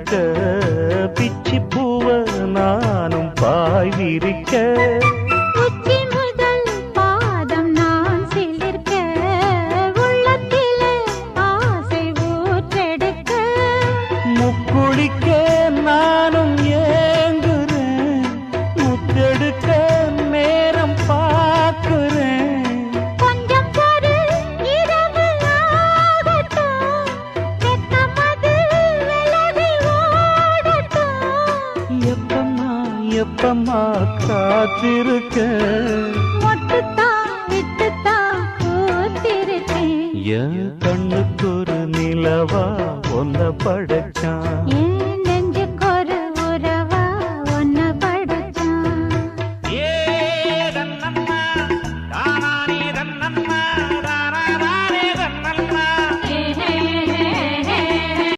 நடக்க பிச்சி பூவ நானும் பாய் விரிக்க உச்சி முதல் பாதம் நான் சிலிர்க்க உள்ளத்திலே ஆசை ஊற்றெடுக்க முக்குளிக்க நானும் ஏங்குறேன் முத்தெடுக்க நேரம் பார்க்கிறேன் கொஞ்சம் பொறு இரவு ஆகட்டும் வெட்கமது விலகி ஓடட்டும் எப்பம்மா எப்பம்மா காத்திருக்க மொட்டுத்தான் விட்டுத்தான் பூத்திருக்கேன் என் கண்ணுக்கு ஒரு நிலவா ஒன்ன படைச்சான் ஏன்